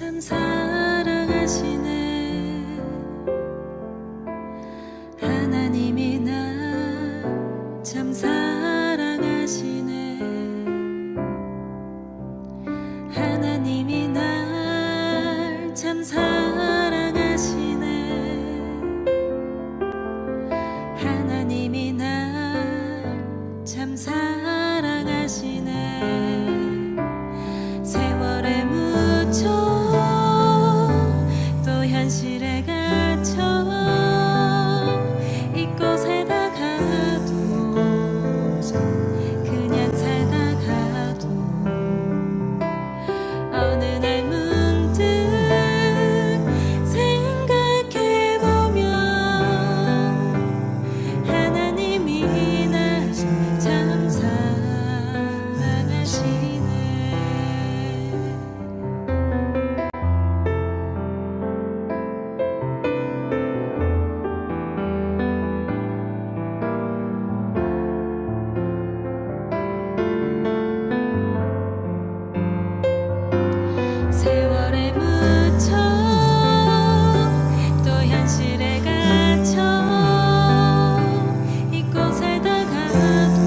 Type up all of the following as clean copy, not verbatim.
참 사랑하시네. 하나님이 나 참 사랑하시네. 하나님이 날 참 사랑하시네. 하나님이 날 참 사랑하시네. 세월에 묻혀 또 현실에 갇혀 이곳에다 가도 그냥 살다 가도 어느 날 문득 생각해보면 하나님이 날 참 사랑하시네. 세월에 묻혀 또 현실에 갇혀 이곳에다 가도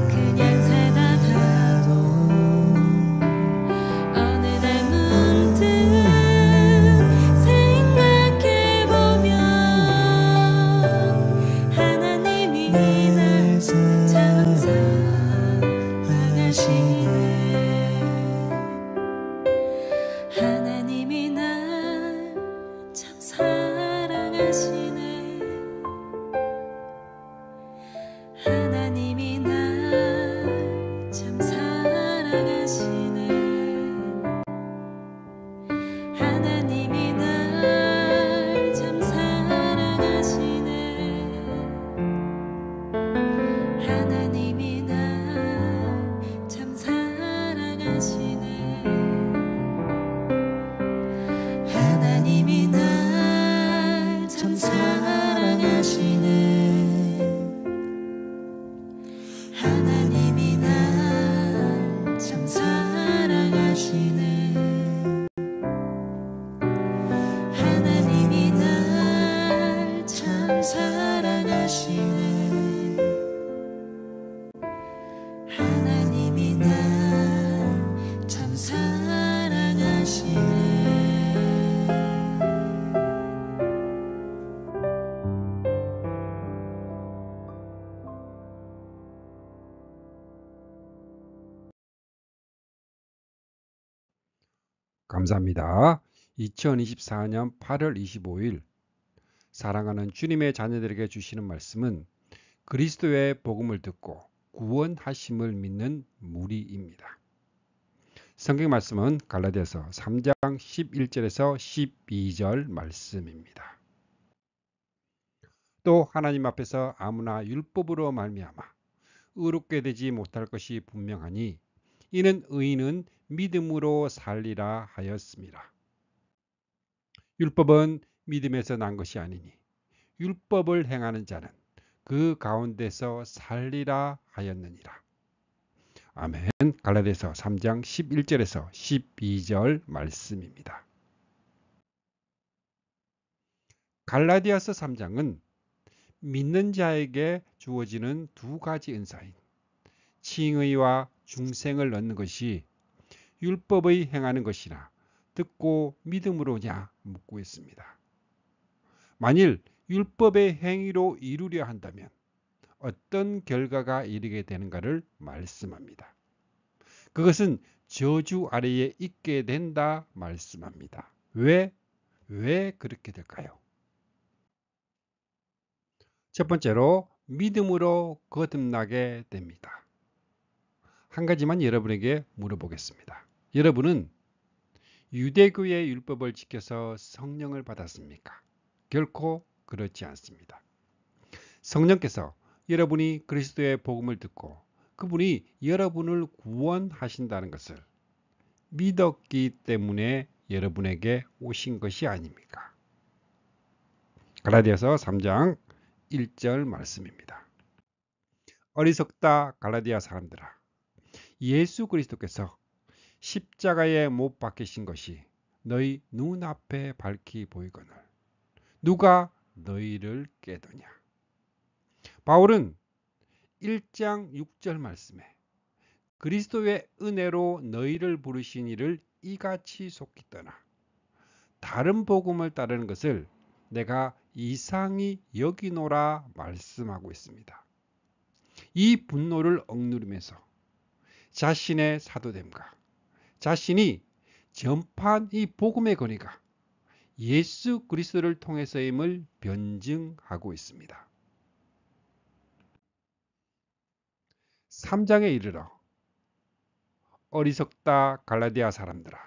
그냥 살다 가도 어느 날 문득 생각해보면 하나님이 날 참 사랑하시네. 하나님이 날 참 사랑하시네. 하나님이 날 참 사랑하시네. 하나님이 날 참 사랑하시네. 하나님이 날 참 사랑하시네. 하나님이 날 참 사랑하시네. 하나님이 날 참 사랑하시네. 하나님이 날 참 사랑하시네. 하나님이 날 참 사랑하시네. 감사합니다. 2024년 8월 25일 사랑하는 주님의 자녀들에게 주시는 말씀은 그리스도의 복음을 듣고 구원하심을 믿는 무리입니다. 성경 말씀은 갈라디아서 3장 11절에서 12절 말씀입니다. 또 하나님 앞에서 아무나 율법으로 말미암아 의롭게 되지 못할 것이 분명하니 이는 의인은 믿음으로 살리라 하였습니다. 율법은 믿음에서 난 것이 아니니 율법을 행하는 자는 그 가운데서 살리라 하였느니라. 아멘. 갈라디아서 3장 11절에서 12절 말씀입니다. 갈라디아서 3장은 믿는 자에게 주어지는 두 가지 은사인 칭의와 중생을 얻는 것이 율법의 행하는 것이나 듣고 믿음으로냐 묻고 있습니다. 만일 율법의 행위로 이루려 한다면 어떤 결과가 이르게 되는가를 말씀합니다. 그것은 저주 아래에 있게 된다 말씀합니다. 왜 그렇게 될까요? 첫 번째로 믿음으로 거듭나게 됩니다. 한 가지만 여러분에게 물어보겠습니다. 여러분은 유대교의 율법을 지켜서 성령을 받았습니까? 결코 그렇지 않습니다. 성령께서 여러분이 그리스도의 복음을 듣고 그분이 여러분을 구원하신다는 것을 믿었기 때문에 여러분에게 오신 것이 아닙니까? 갈라디아서 3장 1절 말씀입니다. 어리석다 갈라디아 사람들아, 예수 그리스도께서 십자가에 못 박히신 것이 너희 눈앞에 밝히 보이거늘 누가 너희를 깨더냐. 바울은 1장 6절 말씀에 그리스도의 은혜로 너희를 부르신 이를 이같이 속히 떠나 다른 복음을 따르는 것을 내가 이상히 여기노라 말씀하고 있습니다. 이 분노를 억누르면서 자신의 사도됨과 자신이 전파한 이 복음의 권위가 예수 그리스도를 통해서임을 변증하고 있습니다. 3장에 이르러 어리석다 갈라디아 사람들아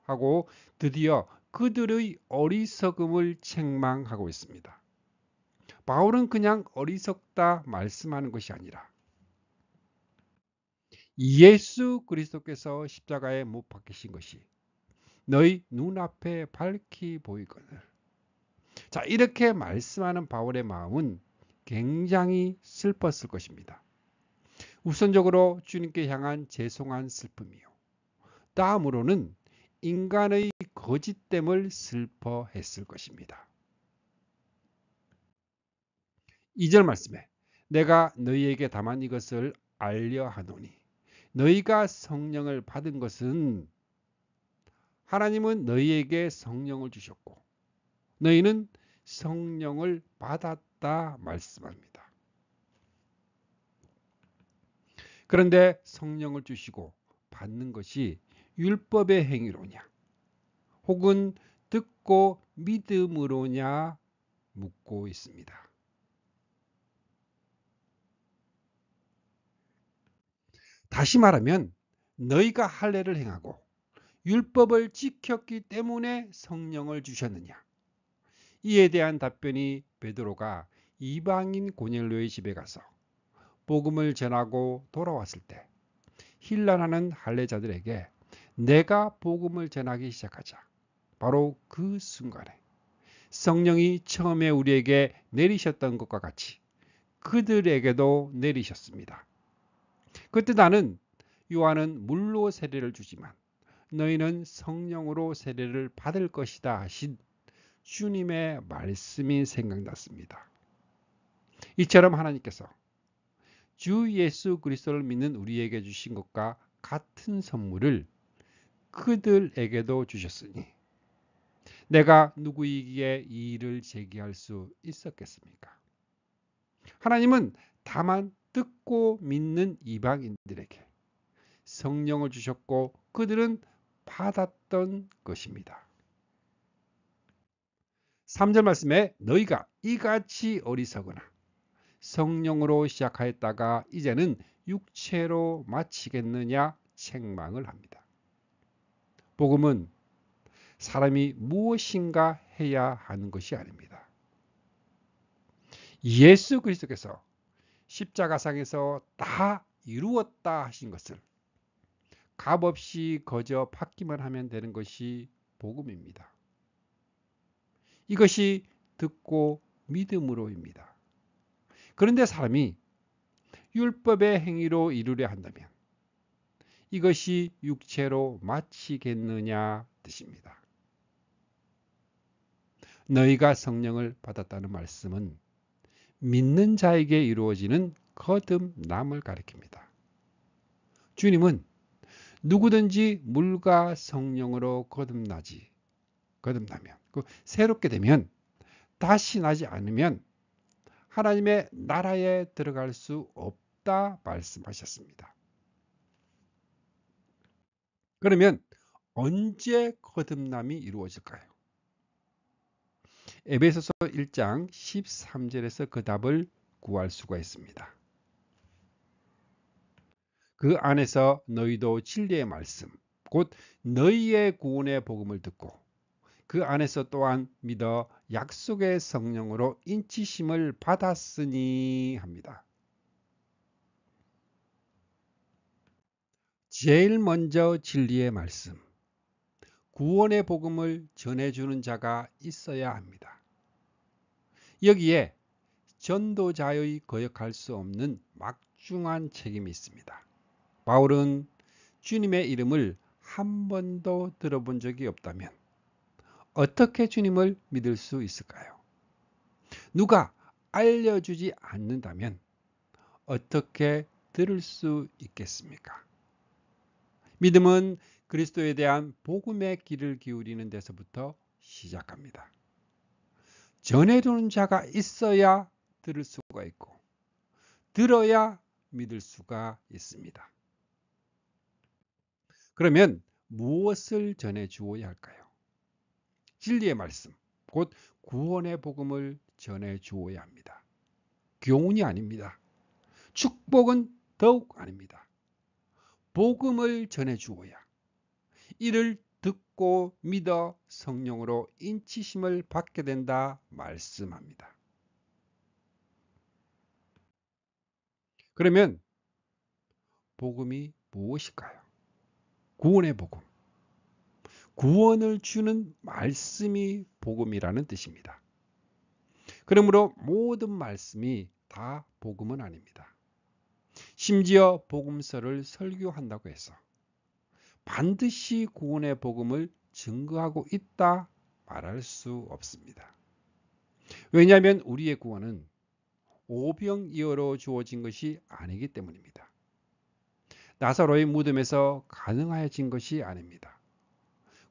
하고 드디어 그들의 어리석음을 책망하고 있습니다. 바울은 그냥 어리석다 말씀하는 것이 아니라 예수 그리스도께서 십자가에 못 박히신 것이 너희 눈앞에 밝히 보이거늘. 자, 이렇게 말씀하는 바울의 마음은 굉장히 슬펐을 것입니다. 우선적으로 주님께 향한 죄송한 슬픔이요. 다음으로는 인간의 거짓됨을 슬퍼했을 것입니다. 2절 말씀에 내가 너희에게 다만 이것을 알려 하노니 너희가 성령을 받은 것은 하나님은 너희에게 성령을 주셨고 너희는 성령을 받았다 말씀합니다. 그런데 성령을 주시고 받는 것이 율법의 행위로냐 혹은 듣고 믿음으로냐 묻고 있습니다. 다시 말하면 너희가 할례를 행하고 율법을 지켰기 때문에 성령을 주셨느냐. 이에 대한 답변이 베드로가 이방인 고넬료의 집에 가서 복음을 전하고 돌아왔을 때 힐난하는 할례자들에게 내가 복음을 전하기 시작하자 바로 그 순간에 성령이 처음에 우리에게 내리셨던 것과 같이 그들에게도 내리셨습니다. 그때 나는 요한은 물로 세례를 주지만 너희는 성령으로 세례를 받을 것이다 하신 주님의 말씀이 생각났습니다. 이처럼 하나님께서 주 예수 그리스도를 믿는 우리에게 주신 것과 같은 선물을 그들에게도 주셨으니 내가 누구에게 이 일을 제기할 수 있었겠습니까? 하나님은 다만 듣고 믿는 이방인들에게 성령을 주셨고 그들은 받았던 것입니다. 3절 말씀에 너희가 이같이 어리석으나 성령으로 시작하였다가 이제는 육체로 마치겠느냐 책망을 합니다. 복음은 사람이 무엇인가 해야 하는 것이 아닙니다. 예수 그리스도께서 십자가상에서 다 이루었다 하신 것을 값없이 거저 받기만 하면 되는 것이 복음입니다. 이것이 듣고 믿음으로입니다. 그런데 사람이 율법의 행위로 이루려 한다면 이것이 육체로 마치겠느냐 뜻입니다. 너희가 성령을 받았다는 말씀은 믿는 자에게 이루어지는 거듭남을 가리킵니다. 주님은 누구든지 물과 성령으로 거듭나면 새롭게 되면 다시 나지 않으면 하나님의 나라에 들어갈 수 없다 말씀하셨습니다. 그러면 언제 거듭남이 이루어질까요? 에베소서 1장 13절에서 그 답을 구할 수가 있습니다. 그 안에서 너희도 진리의 말씀, 곧 너희의 구원의 복음을 듣고 그 안에서 또한 믿어 약속의 성령으로 인치심을 받았으니 합니다. 제일 먼저 진리의 말씀, 구원의 복음을 전해주는 자가 있어야 합니다. 여기에 전도자의 거역할 수 없는 막중한 책임이 있습니다. 바울은 주님의 이름을 한 번도 들어본 적이 없다면 어떻게 주님을 믿을 수 있을까요? 누가 알려주지 않는다면 어떻게 들을 수 있겠습니까? 믿음은 그리스도에 대한 복음의 귀를 기울이는 데서부터 시작합니다. 전해주는 자가 있어야 들을 수가 있고 들어야 믿을 수가 있습니다. 그러면 무엇을 전해 주어야 할까요? 진리의 말씀, 곧 구원의 복음을 전해 주어야 합니다. 교훈이 아닙니다. 축복은 더욱 아닙니다. 복음을 전해 주어야 이를 듣고 믿어 성령으로 인치심을 받게 된다 말씀합니다. 그러면 복음이 무엇일까요? 구원의 복음. 구원을 주는 말씀이 복음이라는 뜻입니다. 그러므로 모든 말씀이 다 복음은 아닙니다. 심지어 복음서를 설교한다고 해서 반드시 구원의 복음을 증거하고 있다 말할 수 없습니다. 왜냐하면 우리의 구원은 오병이어로 주어진 것이 아니기 때문입니다. 나사로의 무덤에서 가능하여진 것이 아닙니다.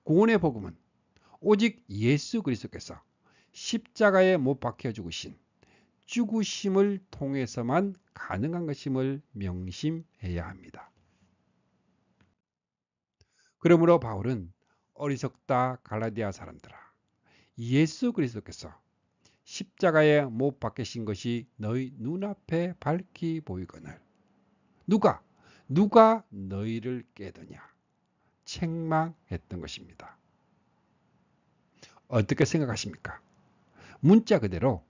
구원의 복음은 오직 예수 그리스도께서 십자가에 못 박혀 죽으심을 통해서만 가능한 것임을 명심해야 합니다. 그러므로 바울은 어리석다 갈라디아 사람들아, 예수 그리스도께서 십자가에 못 박히신 것이 너희 눈앞에 밝히 보이거늘 누가 너희를 깨드냐 책망했던 것입니다. 어떻게 생각하십니까? 문자 그대로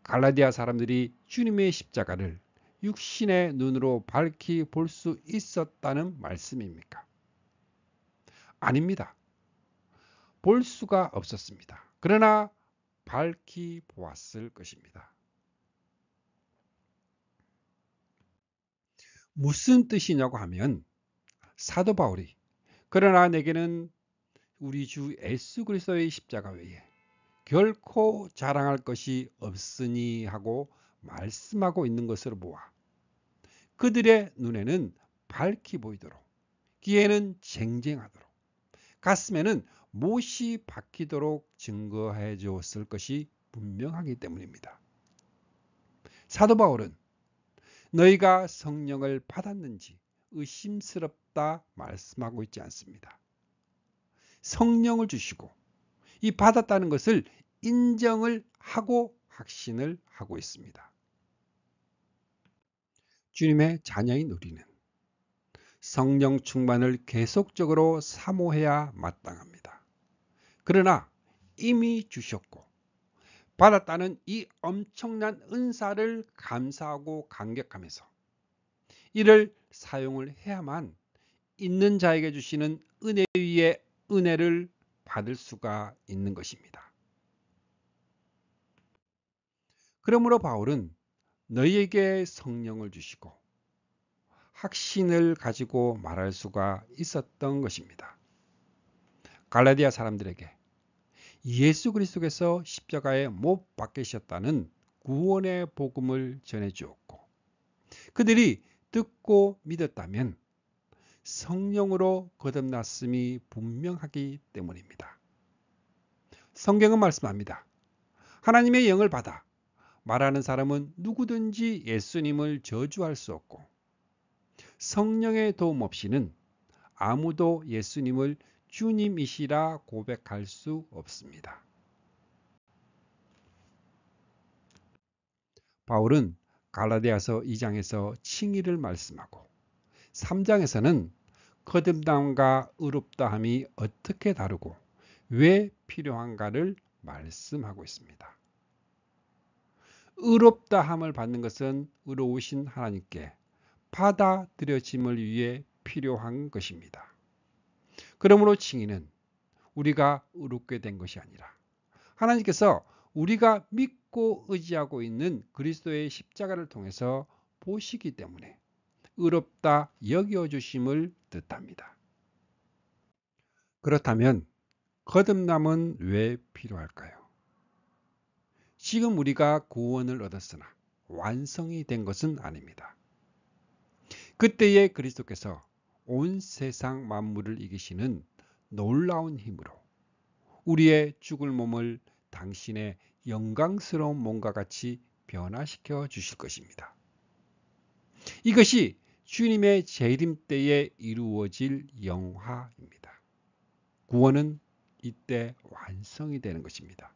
갈라디아 사람들이 주님의 십자가를 육신의 눈으로 밝히 볼 수 있었다는 말씀입니까? 아닙니다. 볼 수가 없었습니다. 그러나 밝히 보았을 것입니다. 무슨 뜻이냐고 하면 사도 바울이 그러나 내게는 우리 주 예수 그리스도의 십자가 외에 결코 자랑할 것이 없으니 하고 말씀하고 있는 것으로 보아 그들의 눈에는 밝히 보이도록 귀에는 쟁쟁하도록 가슴에는 못이 박히도록 증거해 주었을 것이 분명하기 때문입니다. 사도 바울은 너희가 성령을 받았는지 의심스럽다 말씀하고 있지 않습니다. 성령을 주시고 이 받았다는 것을 인정을 하고 확신을 하고 있습니다. 주님의 자녀인 우리는 성령 충만을 계속적으로 사모해야 마땅합니다. 그러나 이미 주셨고 받았다는 이 엄청난 은사를 감사하고 감격하면서 이를 사용을 해야만 있는 자에게 주시는 은혜 위에 은혜를 받을 수가 있는 것입니다. 그러므로 바울은 너희에게 성령을 주시고 확신을 가지고 말할 수가 있었던 것입니다. 갈라디아 사람들에게 예수 그리스도께서 십자가에 못 박히셨다는 구원의 복음을 전해 주었고 그들이 듣고 믿었다면 성령으로 거듭났음이 분명하기 때문입니다. 성경은 말씀합니다. 하나님의 영을 받아 말하는 사람은 누구든지 예수님을 저주할 수 없고 성령의 도움 없이는 아무도 예수님을 주님이시라 고백할 수 없습니다. 바울은 갈라디아서 2장에서 칭의를 말씀하고 3장에서는 거듭남과 의롭다함이 어떻게 다르고 왜 필요한가를 말씀하고 있습니다. 의롭다함을 받는 것은 의로우신 하나님께 받아들여짐을 위해 필요한 것입니다. 그러므로 칭의는 우리가 의롭게 된 것이 아니라 하나님께서 우리가 믿고 의지하고 있는 그리스도의 십자가를 통해서 보시기 때문에 의롭다 여겨주심을 뜻합니다. 그렇다면 거듭남은 왜 필요할까요? 지금 우리가 구원을 얻었으나 완성이 된 것은 아닙니다. 그때에 그리스도께서 온 세상 만물을 이기시는 놀라운 힘으로 우리의 죽을 몸을 당신의 영광스러운 몸과 같이 변화시켜 주실 것입니다. 이것이 주님의 재림 때에 이루어질 영화입니다. 구원은 이때 완성이 되는 것입니다.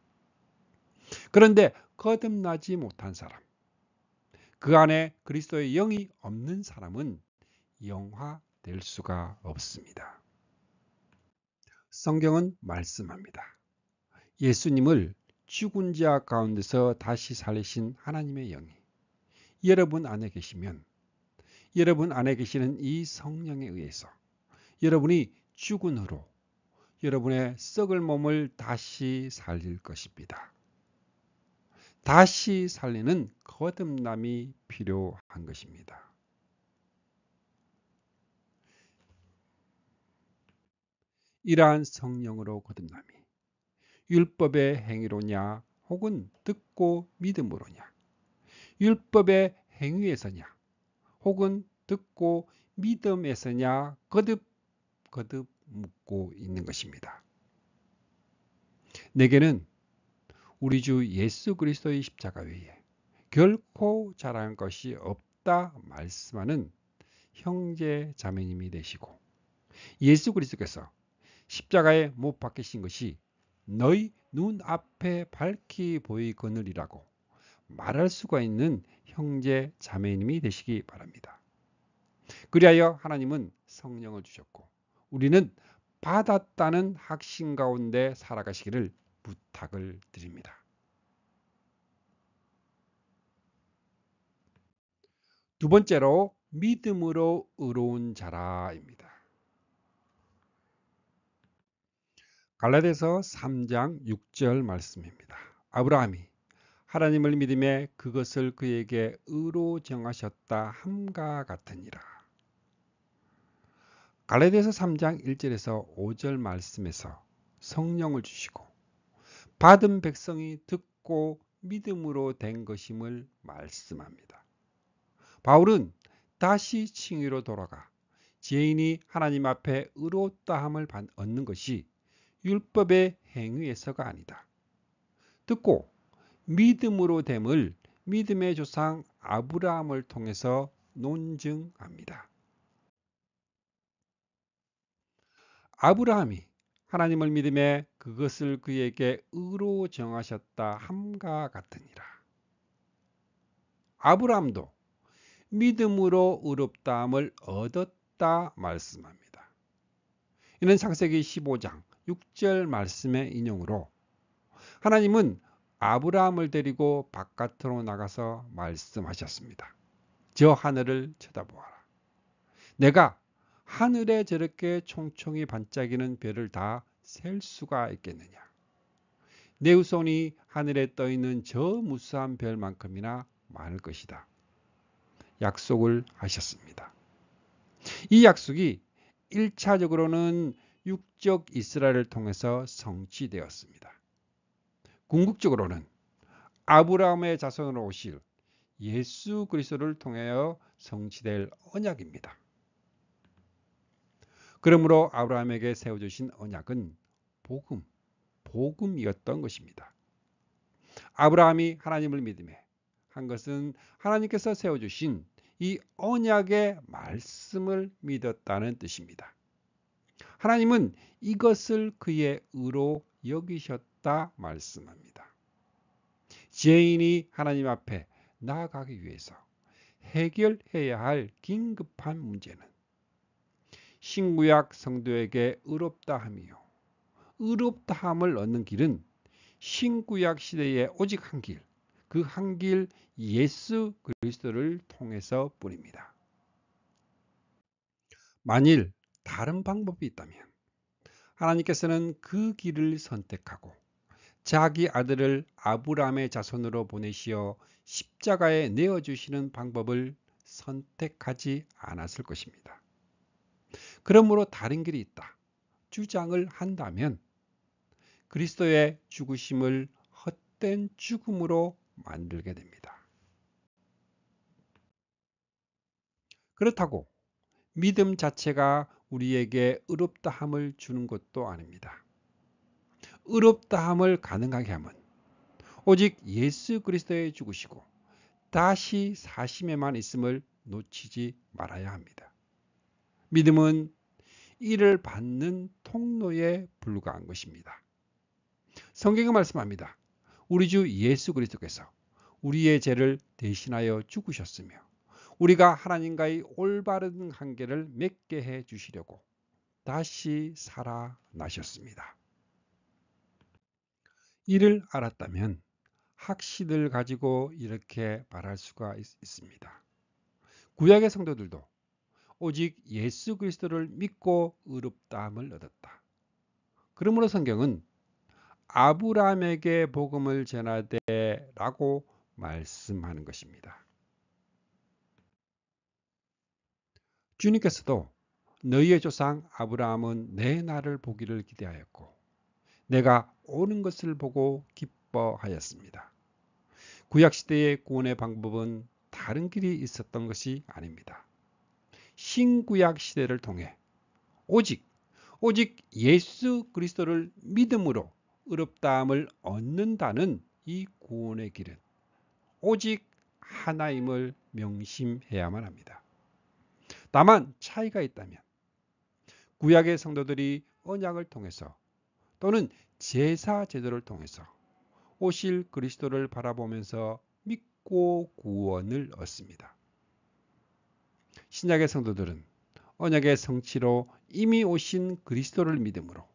그런데 거듭나지 못한 사람, 그 안에 그리스도의 영이 없는 사람은 영화될 수가 없습니다. 성경은 말씀합니다. 예수님을 죽은 자 가운데서 다시 살리신 하나님의 영이 여러분 안에 계시면 여러분 안에 계시는 이 성령에 의해서 여러분이 죽은 후로 여러분의 썩을 몸을 다시 살릴 것입니다. 다시 살리는 거듭남이 필요한 것입니다. 이러한 성령으로 거듭남이 율법의 행위로냐 혹은 듣고 믿음으로냐, 율법의 행위에서냐 혹은 듣고 믿음에서냐 거듭 묻고 있는 것입니다. 내게는 우리 주 예수 그리스도의 십자가 외에 결코 자랑할 것이 없다 말씀하는 형제 자매님이 되시고, 예수 그리스도께서 십자가에 못 박히신 것이 너희 눈앞에 밝히 보이거늘이라고 말할 수가 있는 형제 자매님이 되시기 바랍니다. 그리하여 하나님은 성령을 주셨고 우리는 받았다는 확신 가운데 살아가시기를 부탁을 드립니다. 두 번째로 믿음으로 의로운 자라입니다. 갈라디아서 3장 6절 말씀입니다. 아브라함이 하나님을 믿음에 그것을 그에게 의로 정하셨다 함과 같으니라. 갈라디아서 3장 1절에서 5절 말씀에서 성령을 주시고 받은 백성이 듣고 믿음으로 된 것임을 말씀합니다. 바울은 다시 칭의로 돌아가 죄인이 하나님 앞에 의롭다함을 얻는 것이 율법의 행위에서가 아니다, 듣고 믿음으로 됨을 믿음의 조상 아브라함을 통해서 논증합니다. 아브라함이 하나님을 믿음에 그것을 그에게 의로 정하셨다 함과 같으니라. 아브라함도 믿음으로 의롭다함을 얻었다 말씀합니다. 이는 창세기 15장 6절 말씀의 인용으로 하나님은 아브라함을 데리고 바깥으로 나가서 말씀하셨습니다. 저 하늘을 쳐다보아라. 내가 하늘에 저렇게 총총히 반짝이는 별을 다 셀 수가 있겠느냐. 내 후손이 하늘에 떠있는 저 무수한 별만큼이나 많을 것이다. 약속을 하셨습니다. 이 약속이 1차적으로는 육적 이스라엘을 통해서 성취되었습니다. 궁극적으로는 아브라함의 자손으로 오실 예수 그리스도를 통하여 성취될 언약입니다. 그러므로 아브라함에게 세워주신 언약은 복음이었던 것입니다. 아브라함이 하나님을 믿음에 한 것은 하나님께서 세워주신 이 언약의 말씀을 믿었다는 뜻입니다. 하나님은 이것을 그의 의로 여기셨다 말씀합니다. 죄인이 하나님 앞에 나아가기 위해서 해결해야 할 긴급한 문제는 신구약 성도에게 의롭다함이요, 의롭다함을 얻는 길은 신구약 시대에 오직 한 길, 그 한 길 예수 그리스도를 통해서 뿐입니다. 만일 다른 방법이 있다면 하나님께서는 그 길을 선택하고 자기 아들을 아브라함의 자손으로 보내시어 십자가에 내어주시는 방법을 선택하지 않았을 것입니다. 그러므로 다른 길이 있다, 주장을 한다면 그리스도의 죽으심을 헛된 죽음으로 만들게 됩니다. 그렇다고 믿음 자체가 우리에게 의롭다함을 주는 것도 아닙니다. 의롭다함을 가능하게 함은 오직 예수 그리스도의 죽으시고 다시 사심에만 있음을 놓치지 말아야 합니다. 믿음은 이를 받는 통로에 불과한 것입니다. 성경이 말씀합니다. 우리 주 예수 그리스도께서 우리의 죄를 대신하여 죽으셨으며 우리가 하나님과의 올바른 관계를 맺게 해 주시려고 다시 살아나셨습니다. 이를 알았다면 확신을 가지고 이렇게 말할 수가 있습니다. 구약의 성도들도 오직 예수 그리스도를 믿고 의롭다함을 얻었다. 그러므로 성경은 아브라함에게 복음을 전하되 라고 말씀하는 것입니다. 주님께서도 너희의 조상 아브라함은 내 날을 보기를 기대하였고 내가 오는 것을 보고 기뻐하였습니다. 구약시대의 구원의 방법은 다른 길이 있었던 것이 아닙니다. 신구약 시대를 통해 오직 예수 그리스도를 믿음으로 의롭다함을 얻는다는 이 구원의 길은 오직 하나임을 명심해야만 합니다. 다만 차이가 있다면 구약의 성도들이 언약을 통해서 또는 제사 제도를 통해서 오실 그리스도를 바라보면서 믿고 구원을 얻습니다. 신약의 성도들은 언약의 성취로 이미 오신 그리스도를 믿음으로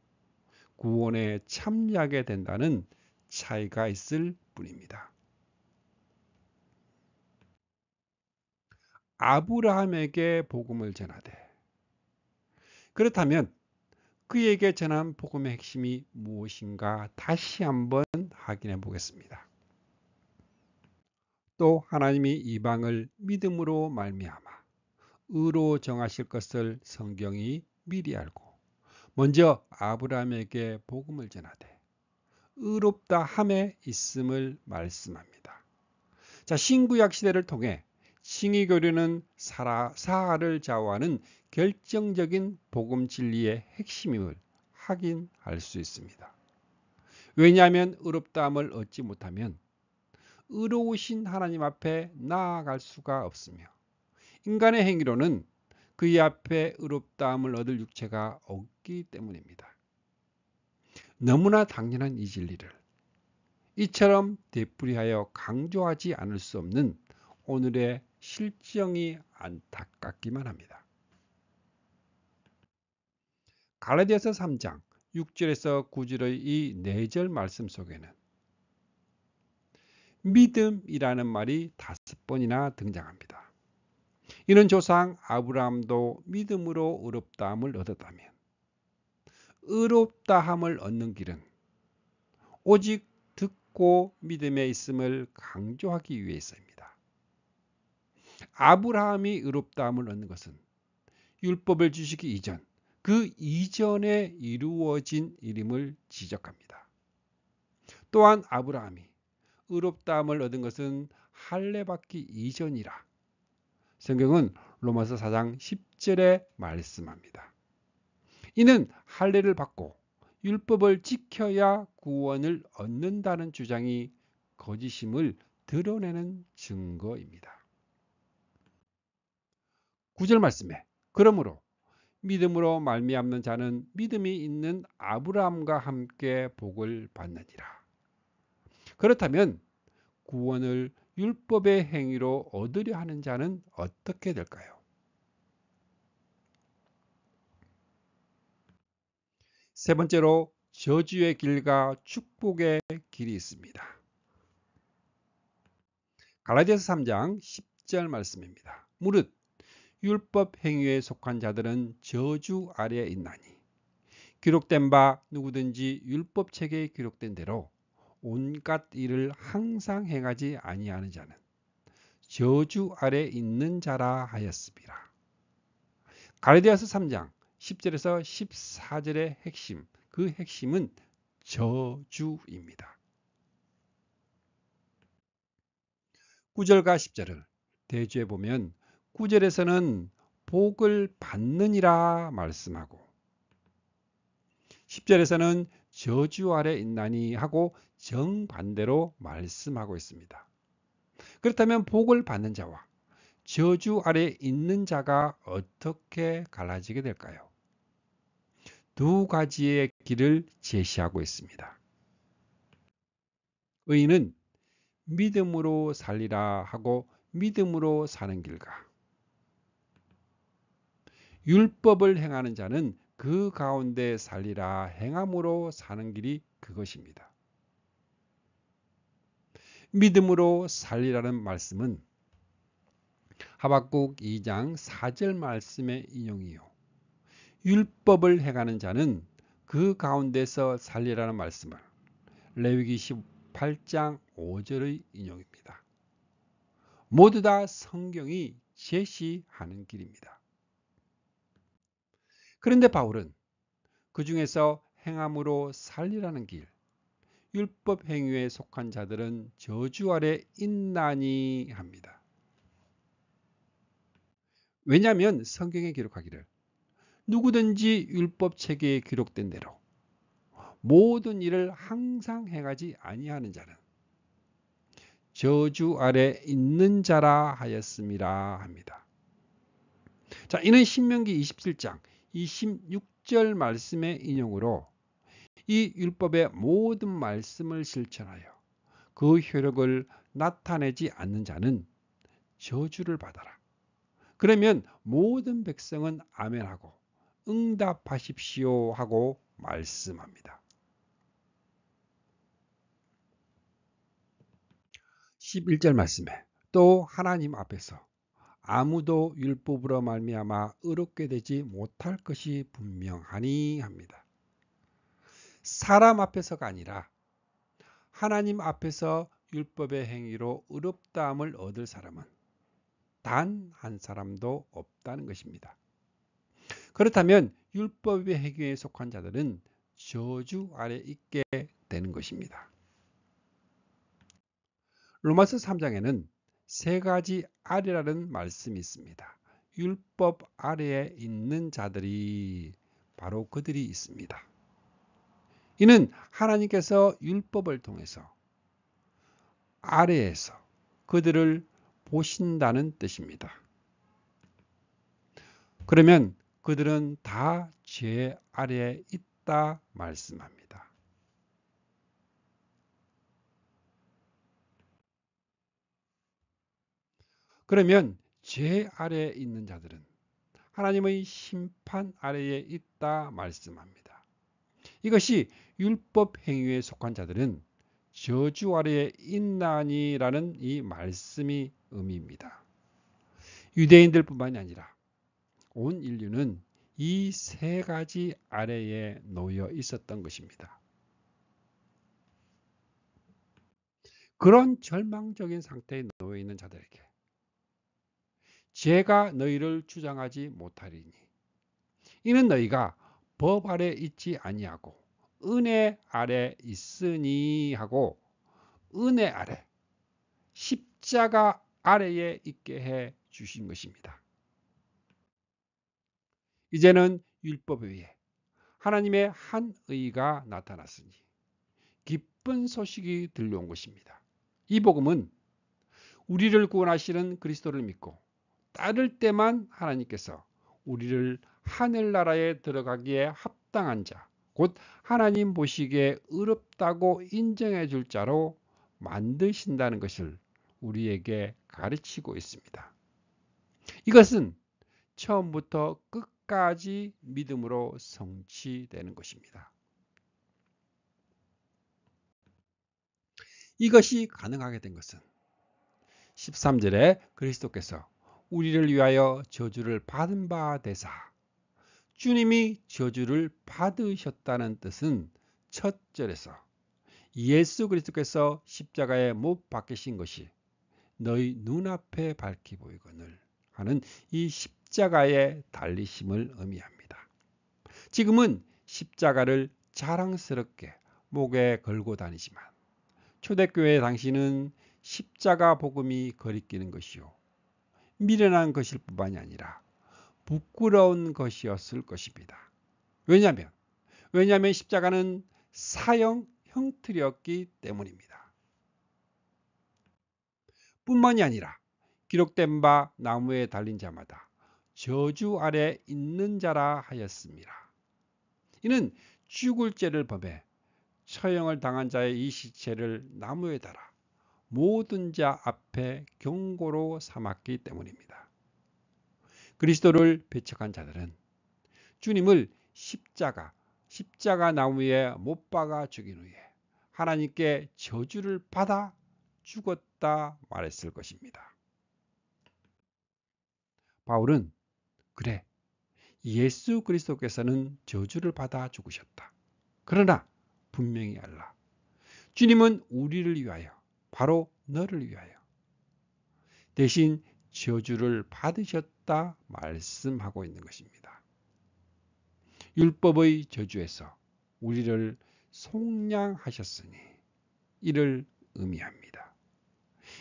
구원에 참여하게 된다는 차이가 있을 뿐입니다. 아브라함에게 복음을 전하되 그렇다면 그에게 전한 복음의 핵심이 무엇인가 다시 한번 확인해 보겠습니다. 또 하나님이 이방을 믿음으로 말미암아 의로 정하실 것을 성경이 미리 알고 먼저 아브라함에게 복음을 전하되 의롭다 함에 있음을 말씀합니다. 자, 신구약 시대를 통해 칭의교류는 사하를 좌우하는 결정적인 복음 진리의 핵심임을 확인할 수 있습니다. 왜냐하면 의롭다함을 얻지 못하면 의로우신 하나님 앞에 나아갈 수가 없으며 인간의 행위로는 그의 앞에 의롭다함을 얻을 육체가 없기 때문입니다. 너무나 당연한 이 진리를 이처럼 되풀이하여 강조하지 않을 수 없는 오늘의 실정이 안타깝기만 합니다. 갈라디아서 3장 6절에서 9절의 이 4절 말씀 속에는 믿음이라는 말이 5번이나 등장합니다. 이는 조상 아브라함도 믿음으로 의롭다함을 얻었다면 의롭다함을 얻는 길은 오직 듣고 믿음에 있음을 강조하기 위해서입니다. 아브라함이 의롭다함을 얻는 것은 율법을 주시기 이전 그 이전에 이루어진 일임을 지적합니다. 또한 아브라함이 의롭다함을 얻은 것은 할례 받기 이전이라 성경은 로마서 4장 10절에 말씀합니다. 이는 할례를 받고 율법을 지켜야 구원을 얻는다는 주장이 거짓임을 드러내는 증거입니다. 9절 말씀에 그러므로 믿음으로 말미암는 자는 믿음이 있는 아브라함과 함께 복을 받느니라. 그렇다면 구원을 율법의 행위로 얻으려 하는 자는 어떻게 될까요? 세 번째로 저주의 길과 축복의 길이 있습니다. 갈라디아서 3장 10절 말씀입니다. 무릇 율법 행위에 속한 자들은 저주 아래에 있나니 기록된 바 누구든지 율법책에 기록된 대로 온갖 일을 항상 행하지 아니하는 자는 저주 아래 있는 자라 하였습니다. 갈라디아서 3장 10절에서 14절의 핵심, 그 핵심은 저주입니다. 9절과 10절을 대조해 보면 9절에서는 복을 받느니라 말씀하고 10절에서는 저주 아래 있나니 하고 정반대로 말씀하고 있습니다. 그렇다면 복을 받는 자와 저주 아래 있는 자가 어떻게 갈라지게 될까요? 두 가지의 길을 제시하고 있습니다. 의인은 믿음으로 살리라 하고 믿음으로 사는 길과 율법을 행하는 자는 그 가운데 살리라 행함으로 사는 길이 그것입니다. 믿음으로 살리라는 말씀은 하박국 2장 4절 말씀의 인용이요. 율법을 행하는 자는 그 가운데서 살리라는 말씀을 레위기 18장 5절의 인용입니다. 모두 다 성경이 제시하는 길입니다. 그런데 바울은 그 중에서 행함으로 살리라는 길, 율법 행위에 속한 자들은 저주 아래 있나니 합니다. 왜냐하면 성경에 기록하기를 누구든지 율법 체계에 기록된 대로 모든 일을 항상 행하지 아니하는 자는 저주 아래 있는 자라 하였음이라 합니다. 자, 이는 신명기 27장 26절 말씀의 인용으로 이 율법의 모든 말씀을 실천하여 그 효력을 나타내지 않는 자는 저주를 받아라. 그러면 모든 백성은 아멘하고 응답하십시오 하고 말씀합니다. 11절 말씀에 또 하나님 앞에서 아무도 율법으로 말미암아 의롭게 되지 못할 것이 분명하니 합니다. 사람 앞에서가 아니라 하나님 앞에서 율법의 행위로 의롭다함을 얻을 사람은 단 한 사람도 없다는 것입니다. 그렇다면 율법의 행위에 속한 자들은 저주 아래 있게 되는 것입니다. 로마서 3장에는 세 가지 아래라는 말씀이 있습니다. 율법 아래에 있는 자들이 바로 그들이 있습니다. 이는 하나님께서 율법을 통해서 아래에서 그들을 보신다는 뜻입니다. 그러면 그들은 다 죄 아래에 있다 말씀합니다. 그러면 죄 아래에 있는 자들은 하나님의 심판 아래에 있다 말씀합니다. 이것이 율법 행위에 속한 자들은 저주 아래에 있나니라는 이 말씀이 의미입니다. 유대인들뿐만이 아니라 온 인류는 이 세 가지 아래에 놓여 있었던 것입니다. 그런 절망적인 상태에 놓여 있는 자들에게 죄가 너희를 주장하지 못하리니 이는 너희가 법 아래 있지 아니하고 은혜 아래 있으니 하고 은혜 아래 십자가 아래에 있게 해 주신 것입니다. 이제는 율법 외에 하나님의 한 의가 나타났으니 기쁜 소식이 들려온 것입니다. 이 복음은 우리를 구원하시는 그리스도를 믿고 따를 때만 하나님께서 우리를 하늘나라에 들어가기에 합당한 자, 곧 하나님 보시기에 의롭다고 인정해 줄 자로 만드신다는 것을 우리에게 가르치고 있습니다. 이것은 처음부터 끝까지 믿음으로 성취되는 것입니다. 이것이 가능하게 된 것은 13절에 그리스도께서 우리를 위하여 저주를 받은 바 되사 주님이 저주를 받으셨다는 뜻은 첫 절에서 예수 그리스도께서 십자가에 못 박히신 것이 너희 눈앞에 밝히 보이거늘 하는 이 십자가의 달리심을 의미합니다. 지금은 십자가를 자랑스럽게 목에 걸고 다니지만 초대교회 당시는 십자가 복음이 거리끼는 것이요 미련한 것일 뿐만이 아니라 부끄러운 것이었을 것입니다. 왜냐하면 십자가는 사형 형틀이었기 때문입니다. 뿐만이 아니라 기록된 바 나무에 달린 자마다 저주 아래 있는 자라 하였습니다. 이는 죽을 죄를 범해 처형을 당한 자의 이 시체를 나무에 달아 모든 자 앞에 경고로 삼았기 때문입니다. 그리스도를 배척한 자들은 주님을 십자가 나무에 못 박아 죽인 후에 하나님께 저주를 받아 죽었다 말했을 것입니다. 바울은 그래, 예수 그리스도께서는 저주를 받아 죽으셨다. 그러나 분명히 알라. 주님은 우리를 위하여, 바로 너를 위하여 대신 저주를 받으셨다 말씀하고 있는 것입니다. 율법의 저주에서 우리를 속량하셨으니 이를 의미합니다.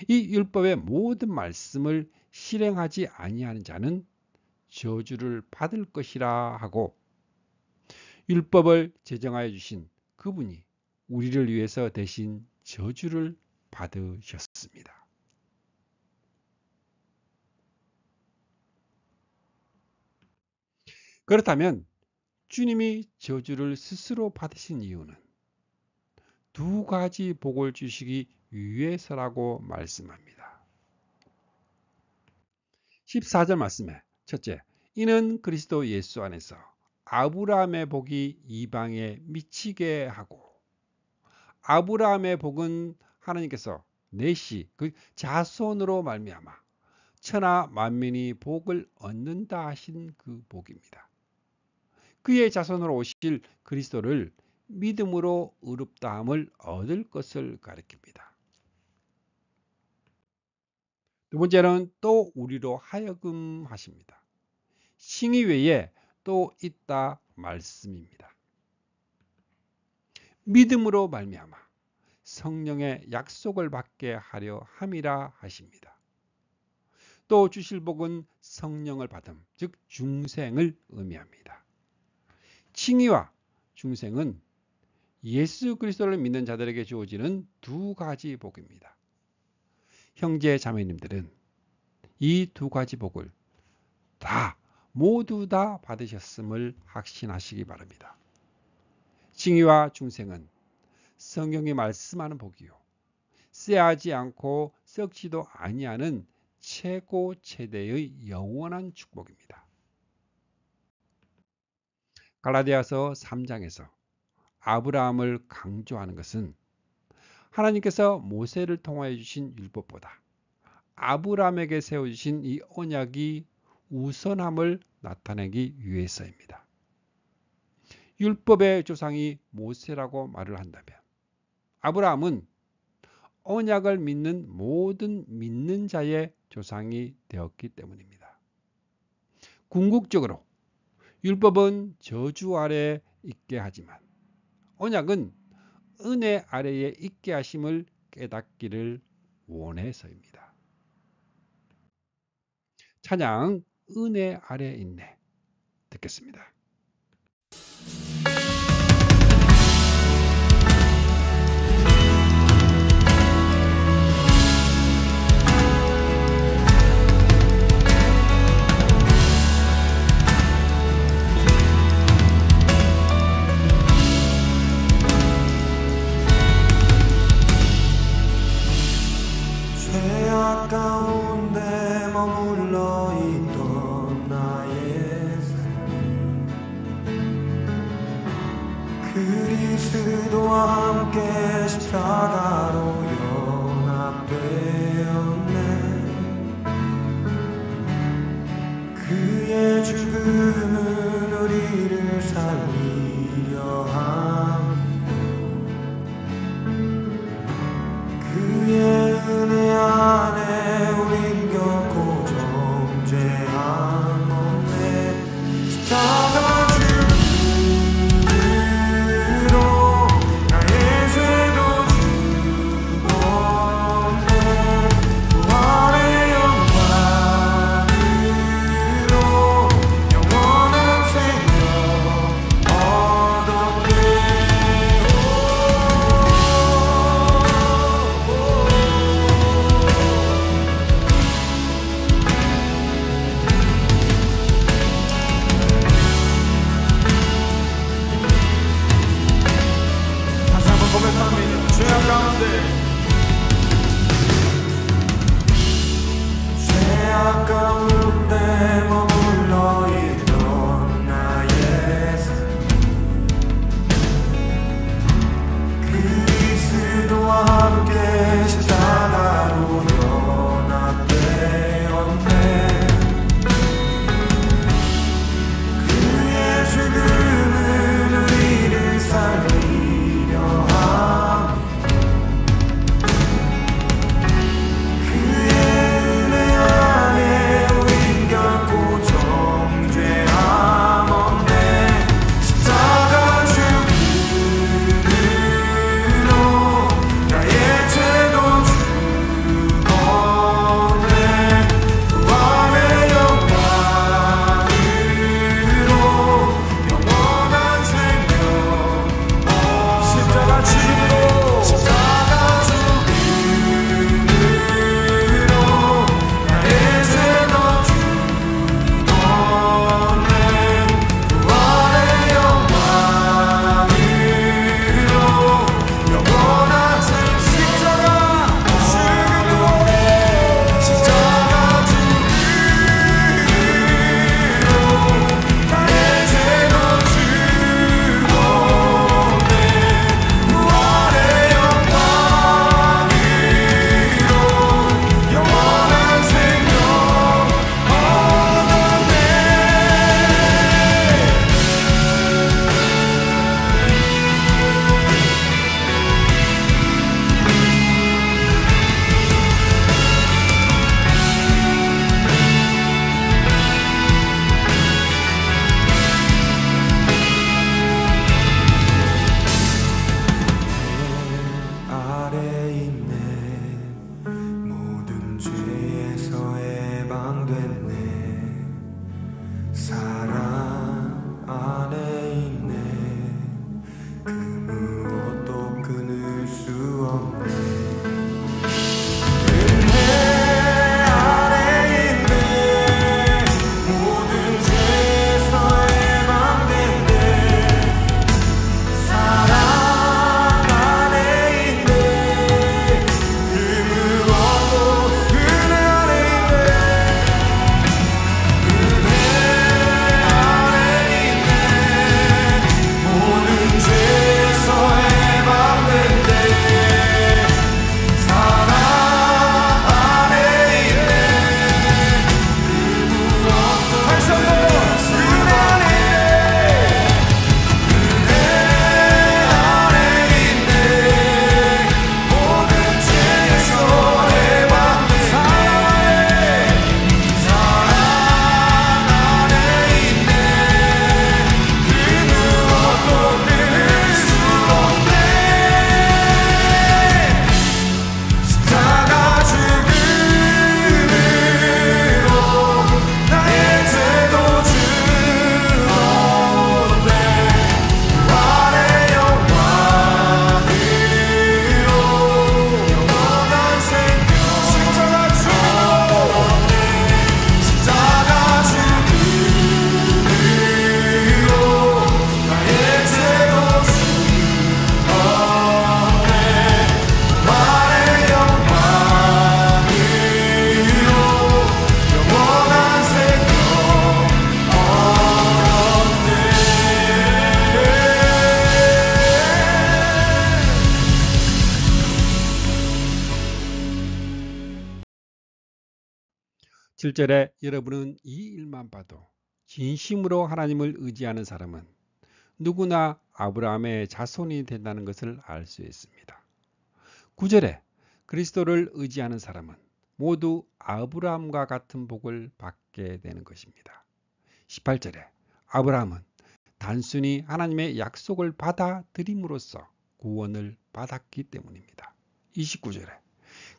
이 율법의 모든 말씀을 실행하지 아니하는 자는 저주를 받을 것이라 하고 율법을 제정하여 주신 그분이 우리를 위해서 대신 저주를 받으셨습니다. 그렇다면 주님이 저주를 스스로 받으신 이유는 두 가지 복을 주시기 위해서라고 말씀합니다. 14절 말씀에 첫째, 이는 그리스도 예수 안에서 아브라함의 복이 이방에 미치게 하고, 아브라함의 복은 하나님께서 내시 그 자손으로 말미암아 천하 만민이 복을 얻는다 하신 그 복입니다. 그의 자손으로 오실 그리스도를 믿음으로 의롭다함을 얻을 것을 가리킵니다. 두 번째는 또 우리로 하여금 하십니다. 칭의 외에 또 있다 말씀입니다. 믿음으로 말미암아 성령의 약속을 받게 하려 함이라 하십니다. 또 주실 복은 성령을 받음, 즉 중생을 의미합니다. 칭의와 중생은 예수 그리스도를 믿는 자들에게 주어지는 두 가지 복입니다. 형제 자매님들은 이 두 가지 복을 모두 다 받으셨음을 확신하시기 바랍니다. 칭의와 중생은 성경이 말씀하는 복이요 쎄하지 않고 썩지도 아니하는 최고 최대의 영원한 축복입니다. 갈라디아서 3장에서 아브라함을 강조하는 것은 하나님께서 모세를 통하여 주신 율법보다 아브라함에게 세워주신 이 언약이 우선함을 나타내기 위해서입니다. 율법의 조상이 모세라고 말을 한다면 아브라함은 언약을 믿는 모든 믿는 자의 조상이 되었기 때문입니다. 궁극적으로 율법은 저주 아래에 있게 하지만 언약은 은혜 아래에 있게 하심을 깨닫기를 원해서입니다. 찬양 은혜 아래에 있네 듣겠습니다. 죄악 가운데 머물러 있던 나의 삶 그리스도와 함께 십자가로 연합되었네. 그의 죽음은 우리를 살리려 함 그의 은혜 안에 우린 결코 정죄함 없네. 십자가 죽음 7절에 여러분은 이 일만 봐도 진심으로 하나님을 의지하는 사람은 누구나 아브라함의 자손이 된다는 것을 알 수 있습니다. 9절에 그리스도를 의지하는 사람은 모두 아브라함과 같은 복을 받게 되는 것입니다. 18절에 아브라함은 단순히 하나님의 약속을 받아들임으로써 구원을 받았기 때문입니다. 29절에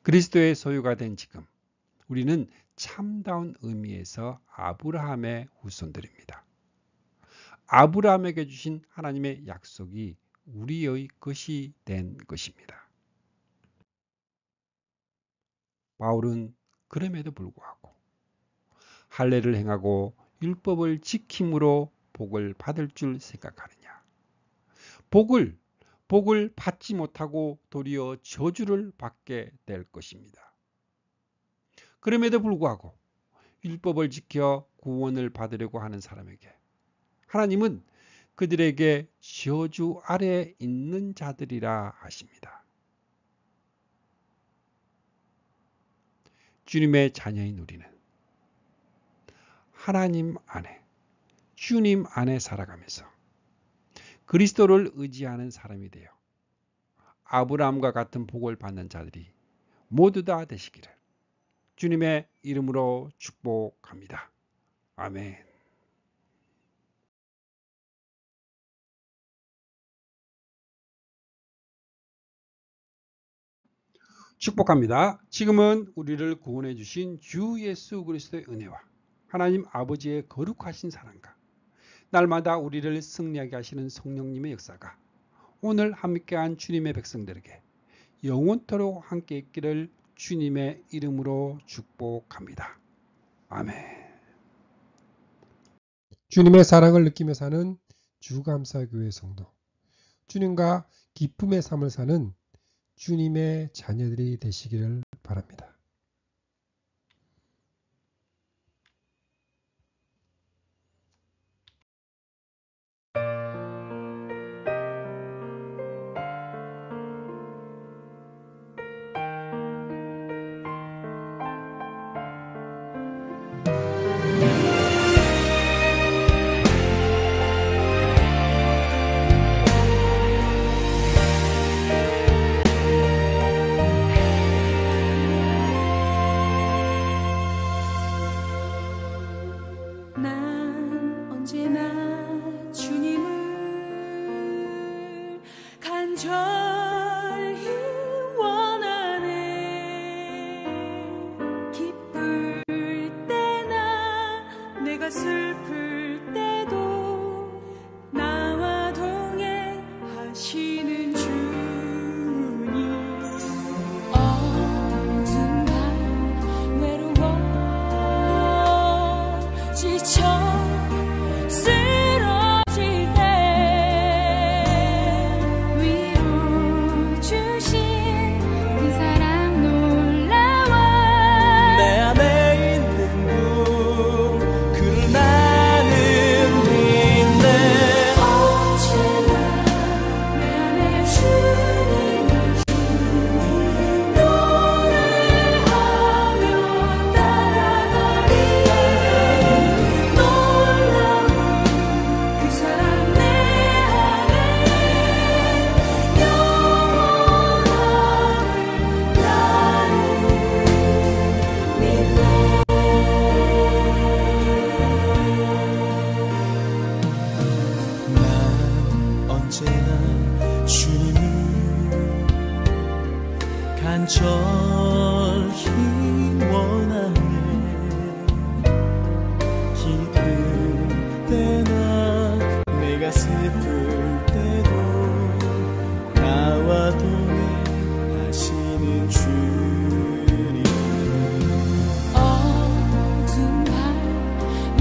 그리스도의 소유가 된 지금 우리는 참다운 의미에서 아브라함의 후손들입니다. 아브라함에게 주신 하나님의 약속이 우리의 것이 된 것입니다. 바울은 그럼에도 불구하고 할례를 행하고 율법을 지킴으로 복을 받을 줄 생각하느냐? 복을 받지 못하고 도리어 저주를 받게 될 것입니다. 그럼에도 불구하고 율법을 지켜 구원을 받으려고 하는 사람에게 하나님은 그들에게 저주 아래에 있는 자들이라 하십니다. 주님의 자녀인 우리는 하나님 안에, 주님 안에 살아가면서 그리스도를 의지하는 사람이 되어 아브라함과 같은 복을 받는 자들이 모두 다 되시기를 주님의 이름으로 축복합니다. 아멘. 축복합니다. 지금은 우리를 구원해 주신 주 예수 그리스도의 은혜와 하나님 아버지의 거룩하신 사랑과 날마다 우리를 승리하게 하시는 성령님의 역사가 오늘 함께한 주님의 백성들에게 영원토록 함께 있기를 주님의 이름으로 축복합니다. 아멘. 주님의 사랑을 느끼며 사는 주감사교회 성도, 주님과 기쁨의 삶을 사는 주님의 자녀들이 되시기를 바랍니다. 난 언제나 주님을 간절히 원하네. 기쁠 때나 내가 슬플 때도 나와 동행하시는 주님. 어둠과 외로워 지쳐 쓰러질 때 위로 주신 그 사랑 놀라워. 내 안에 있는 분 그를 나는 믿네. 언제나 내 안에 주님을 노래하며 따라가리. 놀라운 그 사랑 내 안에 영원함을 나는 믿네. 난 언제나 주님을 간절히 원하네. 기쁠 때나 내가 슬플 때도 나와 동행하시는 주님. 어둠과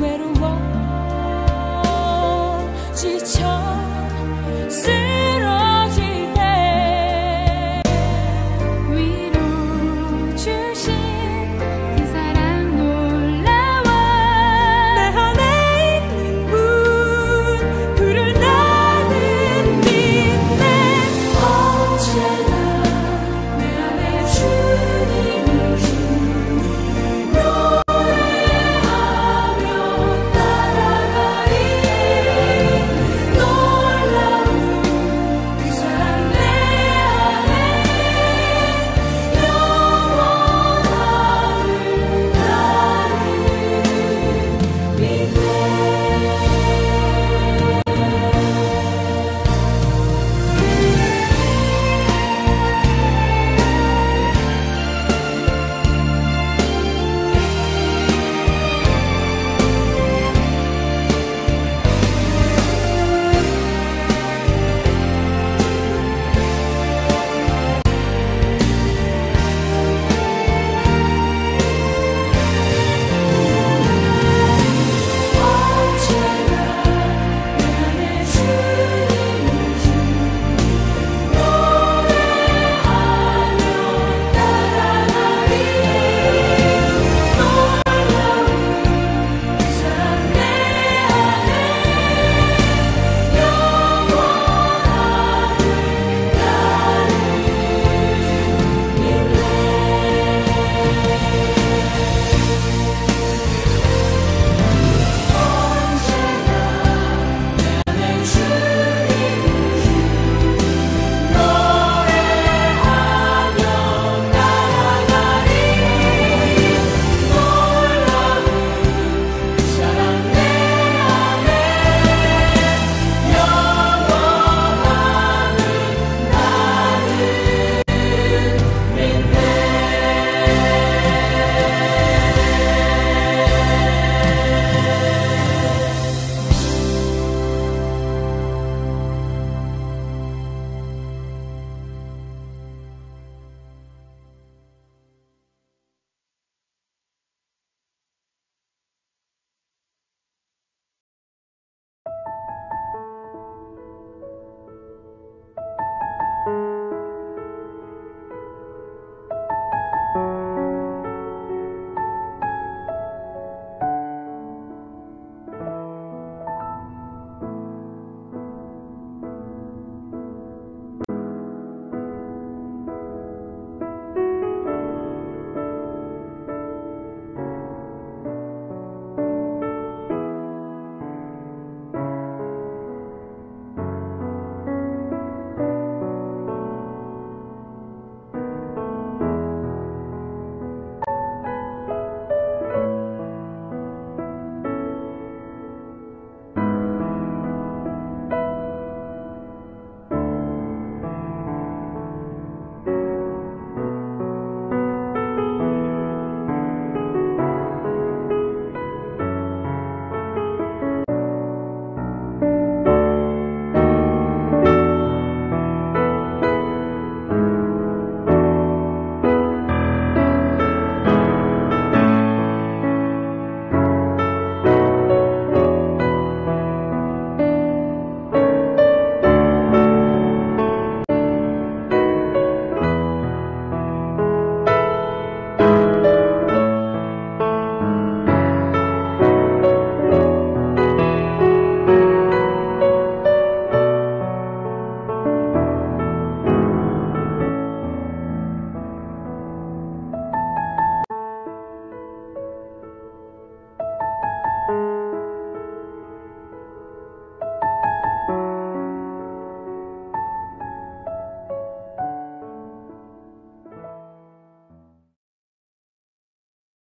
외로워 지쳐